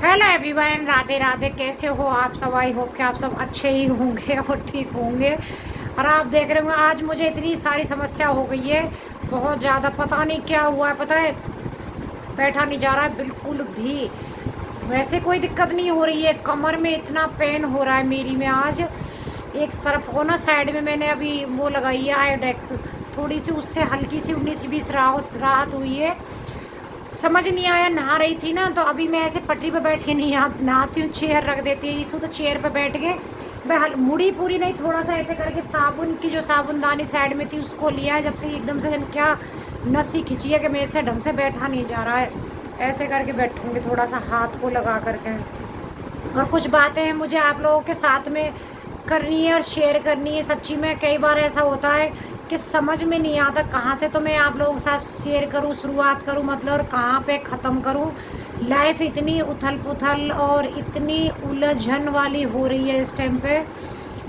Hello everyone, Radhe Radhe. कैसे हो आप सब? आई होप कि आप सब अच्छे ही होंगे और ठीक होंगे। और आप देख रहे होंगे आज मुझे इतनी सारी समस्या हो गई है, बहुत ज़्यादा। पता नहीं क्या हुआ है, पता है बैठा नहीं जा रहा है बिल्कुल भी। वैसे कोई दिक्कत नहीं हो रही है, कमर में इतना पेन हो रहा है मेरी में आज। एक तरफ को ना साइड में मैंने अभी वो लगाई है आयोडेक्स, थोड़ी सी उससे हल्की सी 19-20 राहत राहत हुई है। समझ नहीं आया, नहा रही थी ना तो अभी मैं ऐसे पटरी पे बैठ के नहीं नहाती हूँ, चेयर रख देती है इसको, तो चेयर पे बैठ के मैं मुड़ी पूरी नहीं, थोड़ा सा ऐसे करके साबुन की जो साबुनदानी साइड में थी उसको लिया है। जब से एकदम से क्या नसी खिंची है कि मेरे से ढंग से बैठा नहीं जा रहा है। ऐसे करके बैठूंगी थोड़ा सा हाथ को लगा करके। और कुछ बातें हैं मुझे आप लोगों के साथ में करनी है और शेयर करनी है। सच्ची में कई बार ऐसा होता है कि समझ में नहीं आता कहाँ से तो मैं आप लोगों के साथ शेयर करूँ, शुरुआत करूँ मतलब, और कहाँ पे ख़त्म करूँ। लाइफ इतनी उथल पुथल और इतनी उलझन वाली हो रही है इस टाइम पे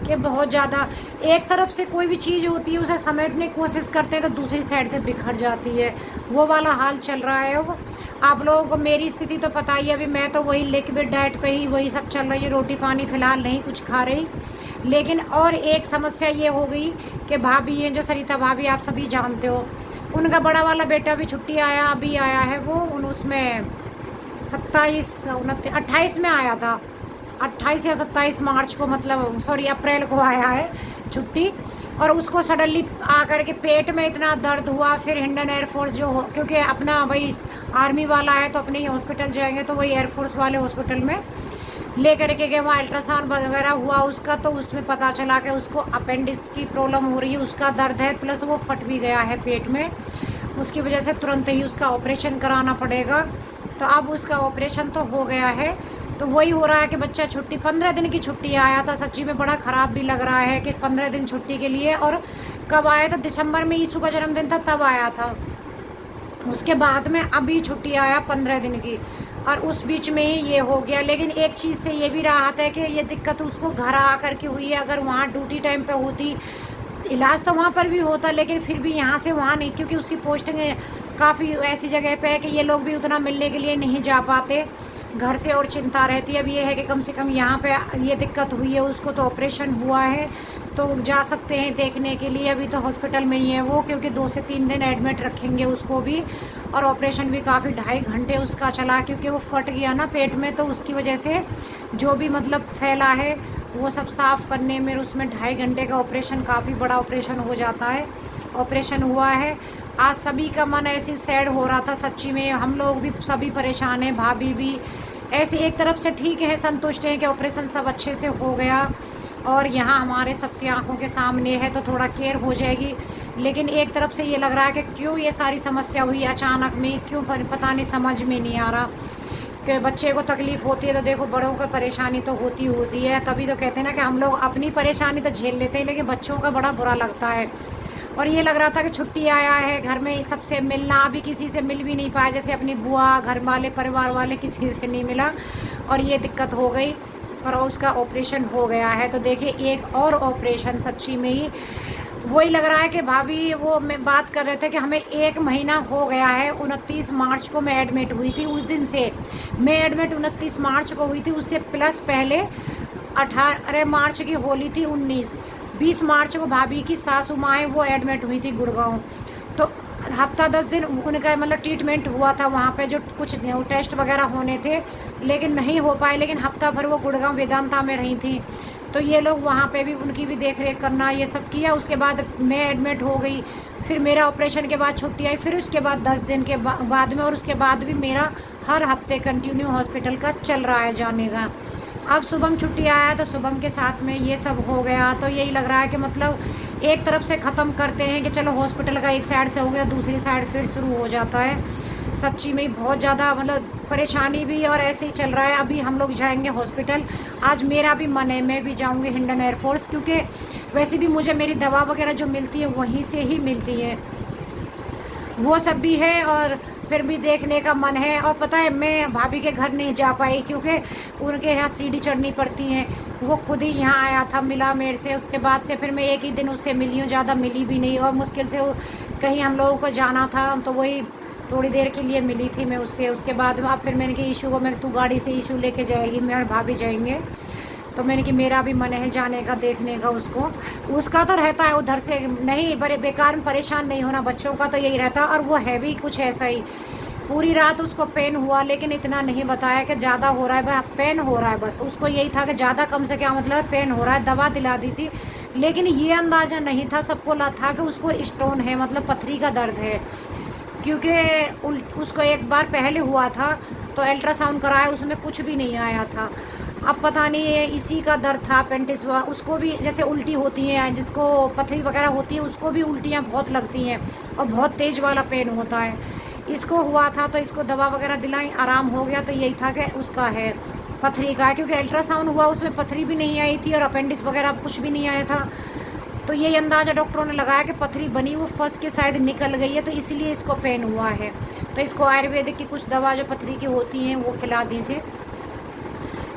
कि बहुत ज़्यादा। एक तरफ से कोई भी चीज़ होती है उसे समेटने की कोशिश करते हैं तो दूसरी साइड से बिखर जाती है। वो वाला हाल चल रहा है अब। आप लोगों को मेरी स्थिति तो पता ही है, अभी मैं तो वही लिक्विड डाइट पे ही वही सब चल रही है, रोटी पानी फ़िलहाल नहीं कुछ खा रही। लेकिन और एक समस्या ये हो गई कि भाभी, ये जो सरिता भाभी आप सभी जानते हो, उनका बड़ा वाला बेटा भी छुट्टी आया, अभी आया है वो। उन उसमें 28 में आया था, 28 या 27 मार्च को, मतलब सॉरी अप्रैल को आया है छुट्टी। और उसको सडनली आकर के पेट में इतना दर्द हुआ। फिर हिंडन एयरफोर्स जो हो, क्योंकि अपना वही आर्मी वाला है तो अपने ही हॉस्पिटल जाएंगे, तो वही एयरफोर्स वाले हॉस्पिटल में लेकर के गए। वहाँ अल्ट्रासाउंड वगैरह हुआ उसका, तो उसमें पता चला कि उसको अपेंडिक्स की प्रॉब्लम हो रही है, उसका दर्द है, प्लस वो फट भी गया है पेट में। उसकी वजह से तुरंत ही उसका ऑपरेशन कराना पड़ेगा। तो अब उसका ऑपरेशन तो हो गया है, तो वही हो रहा है कि बच्चा छुट्टी 15 दिन की छुट्टी आया था। सच्ची में बड़ा ख़राब भी लग रहा है कि 15 दिन छुट्टी के लिए। और कब आया था? दिसंबर में यीशु का जन्मदिन था तब आया था। उसके बाद में अभी छुट्टी आया 15 दिन की, और उस बीच में ही ये हो गया। लेकिन एक चीज़ से ये भी राहत है कि ये दिक्कत उसको घर आ कर के हुई है। अगर वहाँ ड्यूटी टाइम पे होती, इलाज तो वहाँ पर भी होता, लेकिन फिर भी यहाँ से वहाँ नहीं, क्योंकि उसकी पोस्टिंग काफ़ी ऐसी जगह पे है कि ये लोग भी उतना मिलने के लिए नहीं जा पाते घर से, और चिंता रहती है। अब ये है कि कम से कम यहाँ पे ये दिक्कत हुई है उसको, तो ऑपरेशन हुआ है तो जा सकते हैं देखने के लिए। अभी तो हॉस्पिटल में ही है वो, क्योंकि 2 से 3 दिन एडमिट रखेंगे उसको भी। और ऑपरेशन भी काफ़ी 2.5 घंटे उसका चला, क्योंकि वो फट गया ना पेट में, तो उसकी वजह से जो भी मतलब फैला है वो सब साफ़ करने में उसमें 2.5 घंटे का ऑपरेशन, काफ़ी बड़ा ऑपरेशन हो जाता है। ऑपरेशन हुआ है। आज सभी का मन ऐसी सैड हो रहा था, सच्ची में हम लोग भी सभी परेशान हैं, भाभी भी ऐसे। एक तरफ से ठीक है, संतुष्ट हैं कि ऑपरेशन सब अच्छे से हो गया और यहाँ हमारे सबकी आंखों के सामने है, तो थोड़ा केयर हो जाएगी। लेकिन एक तरफ से ये लग रहा है कि क्यों ये सारी समस्या हुई अचानक में, क्यों पता नहीं, समझ में नहीं आ रहा। कि बच्चे को तकलीफ़ होती है तो देखो बड़ों को परेशानी तो होती है, तभी तो कहते हैं ना कि हम लोग अपनी परेशानी तो झेल लेते हैं, लेकिन बच्चों का बड़ा बुरा लगता है। और ये लग रहा था कि छुट्टी आया है, घर में सबसे मिलना, अभी किसी से मिल भी नहीं पाया, जैसे अपनी बुआ, घर वाले, परिवार वाले, किसी से नहीं मिला। और ये दिक्कत हो गई, और उसका ऑपरेशन हो गया है। तो देखिए एक और ऑपरेशन, सच्ची में ही वही लग रहा है कि भाभी, वो मैं बात कर रहे थे कि हमें 1 महीना हो गया है। 29 मार्च को मैं एडमिट हुई थी, उस दिन से मैं एडमिट 29 मार्च को हुई थी। उससे प्लस पहले 18 मार्च की होली थी, 20 मार्च को भाभी की सासू माँ है वो एडमिट हुई थी गुड़गांव। तो हफ्ता 10 दिन उनका मतलब ट्रीटमेंट हुआ था वहाँ पे, जो कुछ टेस्ट वगैरह होने थे लेकिन नहीं हो पाए। लेकिन हफ्ता भर वो गुड़गांव वेदांता में रही थी, तो ये लोग वहाँ पे भी उनकी भी देख रेख करना ये सब किया। उसके बाद मैं एडमिट हो गई, फिर मेरा ऑपरेशन के बाद छुट्टी आई, फिर उसके बाद 10 दिन के बाद में, और उसके बाद भी मेरा हर हफ्ते कंटिन्यू हॉस्पिटल का चल रहा है जाने का। अब शुभम छुट्टी आया तो शुभम के साथ में ये सब हो गया। तो यही लग रहा है कि मतलब एक तरफ से ख़त्म करते हैं कि चलो हॉस्पिटल का एक साइड से हो गया, दूसरी साइड फिर शुरू हो जाता है। सच्ची में बहुत ज़्यादा मतलब परेशानी भी, और ऐसे ही चल रहा है। अभी हम लोग जाएंगे हॉस्पिटल, आज मेरा भी मन है, मैं भी जाऊंगी हिंडन एयरफोर्स, क्योंकि वैसे भी मुझे मेरी दवा वगैरह जो मिलती है वहीं से ही मिलती है, वो सब भी है। और फिर भी देखने का मन है। और पता है मैं भाभी के घर नहीं जा पाई, क्योंकि उनके यहाँ सीढ़ी चढ़नी पड़ती है। वो खुद ही यहाँ आया था, मिला मेरे से, उसके बाद से फिर मैं एक ही दिन उससे मिली हूँ, ज़्यादा मिली भी नहीं। और मुश्किल से कहीं हम लोगों को जाना था, तो वही थोड़ी देर के लिए मिली थी मैं उससे। उसके बाद अब फिर मैंने कि ईशू को, मैं तू गाड़ी से ईशू लेके जाएगी, मैं और भाभी जाएंगे। तो मैंने कि मेरा भी मन है जाने का, देखने का उसको। उसका तो रहता है उधर से नहीं, बड़े बेकार में परेशान नहीं होना, बच्चों का तो यही रहता है। और वो है भी कुछ ऐसा ही, पूरी रात उसको पेन हुआ, लेकिन इतना नहीं बताया कि ज़्यादा हो रहा है, भाई पेन हो रहा है बस। उसको यही था कि ज़्यादा कम से क्या मतलब पेन हो रहा है, दवा दिला दी थी। लेकिन ये अंदाज़ा नहीं था, सबको था कि उसको स्टोन है, मतलब पथरी का दर्द है। क्योंकि उसको एक बार पहले हुआ था तो अल्ट्रासाउंड कराया, उसमें कुछ भी नहीं आया था। अब पता नहीं ये इसी का दर्द था, अपेंडिक्स हुआ उसको भी। जैसे उल्टी होती है, जिसको पथरी वगैरह होती है उसको भी उल्टियाँ बहुत लगती हैं और बहुत तेज़ वाला पेन होता है। इसको हुआ था तो इसको दवा वगैरह दिलाई, आराम हो गया। तो यही था कि उसका है पथरी का, क्योंकि अल्ट्रासाउंड हुआ उसमें पथरी भी नहीं आई थी और अपेंडिक्स वगैरह कुछ भी नहीं आया था। तो यही अंदाज़ा डॉक्टरों ने लगाया कि पथरी बनी, वो फंस के शायद निकल गई है, तो इसलिए इसको पेन हुआ है। तो इसको आयुर्वेदिक की कुछ दवा जो पथरी की होती हैं वो खिला दी थी।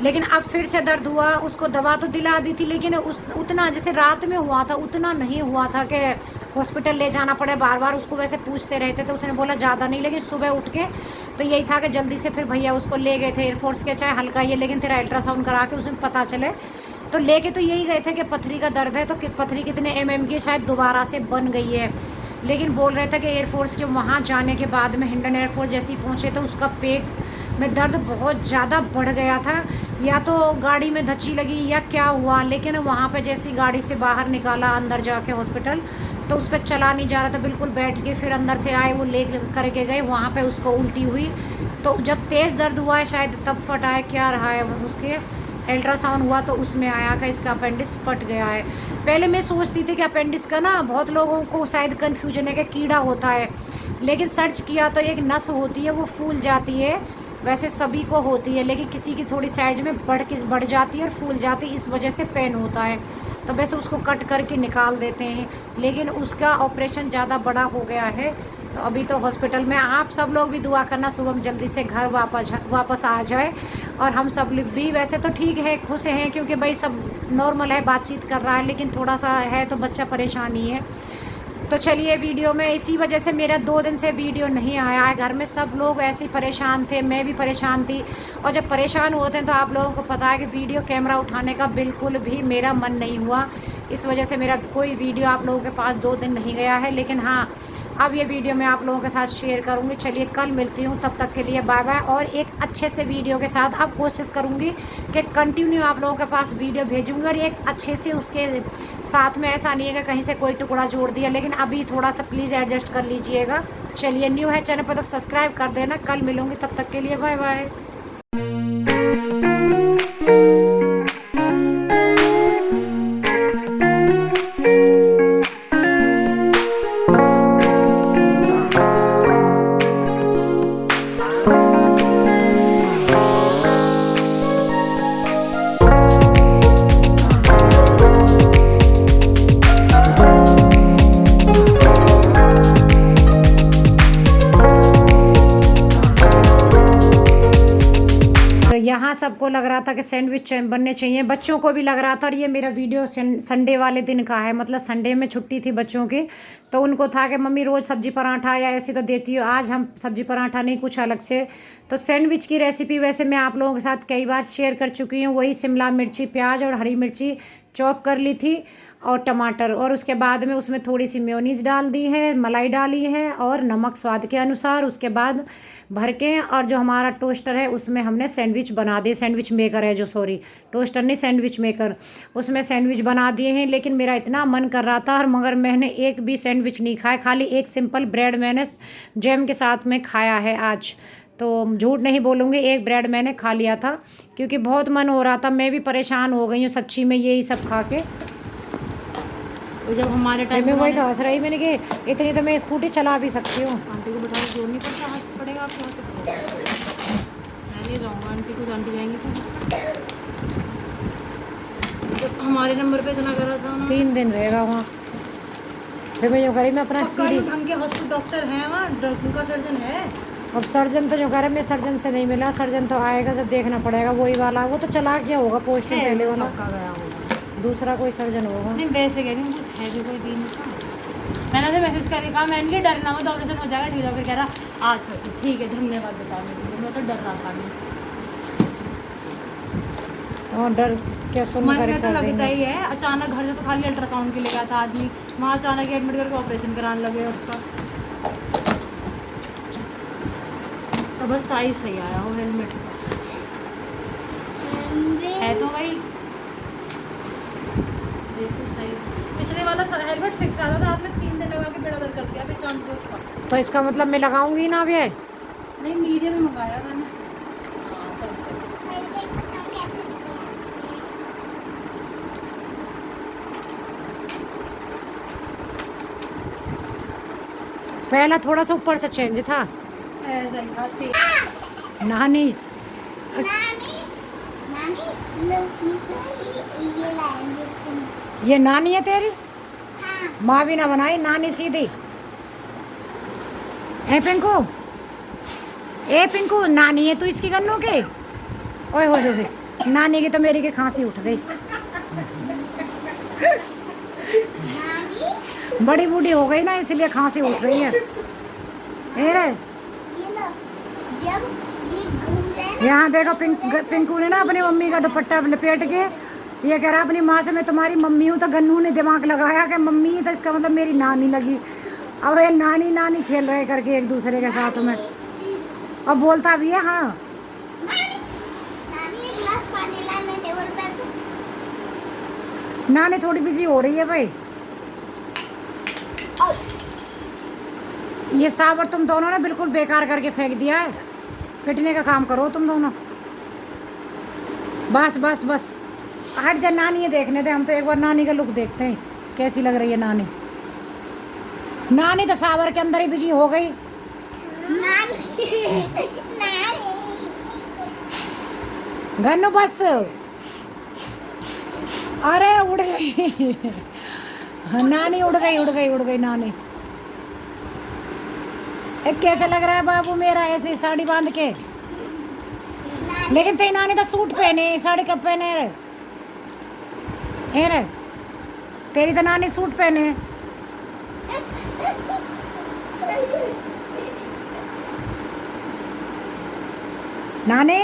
लेकिन अब फिर से दर्द हुआ, उसको दवा तो दिला दी थी, लेकिन उतना जैसे रात में हुआ था उतना नहीं हुआ था कि हॉस्पिटल ले जाना पड़े बार बार। उसको वैसे पूछते रहते तो उसने बोला ज़्यादा नहीं, लेकिन सुबह उठ के तो यही था कि जल्दी से फिर भैया उसको ले गए थे एयरफोर्स के, चाहे हल्का ही, लेकिन तेरा अल्ट्रासाउंड करा के उसमें पता चले। तो लेके तो यही गए थे कि पथरी का दर्द है, तो पथरी कितने एमएम की शायद दोबारा से बन गई है। लेकिन बोल रहे थे कि एयरफोर्स के वहाँ जाने के बाद में हिंडन एयरफोर्स जैसे ही पहुँचे तो उसका पेट में दर्द बहुत ज़्यादा बढ़ गया था, या तो गाड़ी में धच्ची लगी या क्या हुआ। लेकिन वहाँ पे जैसी गाड़ी से बाहर निकाला अंदर जाके हॉस्पिटल, तो उस पर चला नहीं जा रहा था बिल्कुल, बैठ के फिर अंदर से आए, वो ले करके गए वहाँ पे, उसको उल्टी हुई। तो जब तेज़ दर्द हुआ है शायद तब फटा है, क्या रहा है उसके। अल्ट्रासाउंड हुआ तो उसमें आया कि इसका अपेंडिक्स फट गया है। पहले मैं सोचती थी कि अपेंडिक्स का ना बहुत लोगों को शायद कन्फ्यूजन है कि कीड़ा होता है, लेकिन सर्च किया तो एक नस होती है वो फूल जाती है, वैसे सभी को होती है, लेकिन किसी की थोड़ी साइज में बढ़ जाती है और फूल जाती है, इस वजह से पेन होता है। तो वैसे उसको कट करके निकाल देते हैं, लेकिन उसका ऑपरेशन ज़्यादा बड़ा हो गया है। तो अभी तो हॉस्पिटल में। आप सब लोग भी दुआ करना शुभम जल्दी से घर वापस आ जाए। और हम सब भी वैसे तो ठीक है, खुश हैं, क्योंकि भाई सब नॉर्मल है, बातचीत कर रहा है, लेकिन थोड़ा सा है तो बच्चा परेशान ही है। तो चलिए वीडियो में, इसी वजह से मेरा 2 दिन से वीडियो नहीं आया है। घर में सब लोग ऐसे ही परेशान थे, मैं भी परेशान थी। और जब परेशान होते हैं तो आप लोगों को पता है कि वीडियो कैमरा उठाने का बिल्कुल भी मेरा मन नहीं हुआ। इस वजह से मेरा कोई वीडियो आप लोगों के पास 2 दिन नहीं गया है। लेकिन हाँ, अब ये वीडियो मैं आप लोगों के साथ शेयर करूँगी। चलिए कल मिलती हूँ, तब तक के लिए बाय बाय। और एक अच्छे से वीडियो के साथ अब कोशिश करूँगी कि कंटिन्यू आप लोगों के पास वीडियो भेजूँगी, और एक अच्छे से उसके साथ में, ऐसा नहीं है कि कहीं से कोई टुकड़ा जोड़ दिया, लेकिन अभी थोड़ा सा प्लीज़ एडजस्ट कर लीजिएगा। चलिए, न्यू है चैनल पर तो सब्सक्राइब कर देना। कल मिलूँगी, तब तक के लिए बाय बाय। यहाँ सबको लग रहा था कि सैंडविच बनने चाहिए, बच्चों को भी लग रहा था। और ये मेरा वीडियो संडे वाले दिन का है, मतलब संडे में छुट्टी थी बच्चों की, तो उनको था कि मम्मी रोज़ सब्जी पराठा या ऐसे तो देती हो, आज हम सब्जी पराठा नहीं, कुछ अलग से। तो सैंडविच की रेसिपी वैसे मैं आप लोगों के साथ कई बार शेयर कर चुकी हूँ। वही शिमला मिर्ची, प्याज और हरी मिर्ची चॉप कर ली थी, और टमाटर, और उसके बाद में उसमें थोड़ी सी मेयोनीज डाल दी है, मलाई डाली है, और नमक स्वाद के अनुसार। उसके बाद भर के, और जो हमारा टोस्टर है उसमें हमने सैंडविच बना दिए, सैंडविच मेकर है जो, सॉरी टोस्टर नहीं, सैंडविच मेकर, उसमें सैंडविच बना दिए हैं। लेकिन मेरा इतना मन कर रहा था, और मगर मैंने एक भी सैंडविच नहीं खाया, खाली एक सिंपल ब्रेड मैंने जैम के साथ में खाया है आज। तो झूठ नहीं बोलूँगी, एक ब्रेड मैंने खा लिया था, क्योंकि बहुत मन हो रहा था। मैं भी परेशान हो गई हूँ सच्ची में यही सब खा के। जब हमारे टाइम में वही तो हंस रही मैंने कि इतनी तो मैं स्कूटी चला भी सकती हूँ। आंटी को बता जोड़ नहीं पड़ता, हाथ पड़ेगा आपको, हाथ पड़ेगा। मैं नहीं जाऊँगा आंटी को, आंटी जाएंगी तो जब हमारे नंबर पे इतना करा था ना, 3 दिन रहेगा वहाँ। फिर मैं जो करी, मैं अपना सीढ़ी, ढंग के हॉस्पिटल डॉक्टर हैं वहाँ, डॉक्टर का सर्जन है। अब सर्जन तो जो कह रहा है, मैं सर्जन से नहीं मिला, सर्जन तो आएगा जब देखना पड़ेगा, वही वाला, वो तो चला गया होगा पोस्टिंग पहले वाला, गया होगा, दूसरा कोई सर्जन होगा। नहीं वैसे कह रही हूँ, है जो कोई दिन का मैंने उसे मैसेज करके कहा, मैंने कहा डरना मत, ऑपरेशन हो जाएगा ठीक है। फिर कह रहा अच्छा अच्छा ठीक है, धन्यवाद बताने के लिए। मैं तो डर रहा था नहीं। और डर क्या सुन मन कर में तो लगता ही है। अचानक घर से तो खाली अल्ट्रासाउंड के लिए गया था आदमी, वहाँ अचानक एडमिट करके ऑपरेशन कराने लगे उसका। तो बस साइज सही आया वो हेलमेट का है तो भाई देखो सही। पिछले वाला हेलमेट फिक्स आ रहा था, आपने 3 दिन लगा के बेड़ा गर्क कर दिया पहचान पे उसका। तो इसका मतलब मैं लगाऊंगी ना अब ये। नहीं मीडियम में मंगाया मैंने। पहला थोड़ा सा ऊपर से चेंज था। ऐसा ही था सेम। नानी ये नानी है तेरी? माँ भी ना बनाई नानी सीधी। ए पिंकू नानी है तू इसकी गन्नू के? ओए हो जो नानी की तो मेरी की खांसी उठ गई। बड़ी बूढ़ी हो गई ना इसलिए खांसी उठ रही है। रे यहाँ देखो पिंकू ने ना अपनी मम्मी का दुपट्टा लपेट के ये कह रहा अपनी माँ से मैं तुम्हारी मम्मी हूँ। तो गन्नू ने दिमाग लगाया कि मम्मी तो इसका मतलब मेरी नानी लगी। अब ये नानी नानी खेल रहे करके एक दूसरे के साथ में। अब बोलता भी है हाँ। नानी थोड़ी बिजी हो रही है भाई। ये सावर तुम दोनों ने बिल्कुल बेकार करके फेंक दिया है। पिटने का काम करो तुम दोनों। बस बस बस हट जा, नानी ये देखने दे। हम तो एक बार नानी का लुक देखते हैं कैसी लग रही है नानी। नानी तो सावर के अंदर ही बिजी हो गई। गन्नू बस अरे उड़ गई नानी उड़ गई नानी। कैसा लग रहा है बाबू मेरा ऐसे साड़ी बांध के? लेकिन तेरी नानी तो सूट पहने साड़ी कब पहने रे? तेरी तो नानी सूट पहने। नानी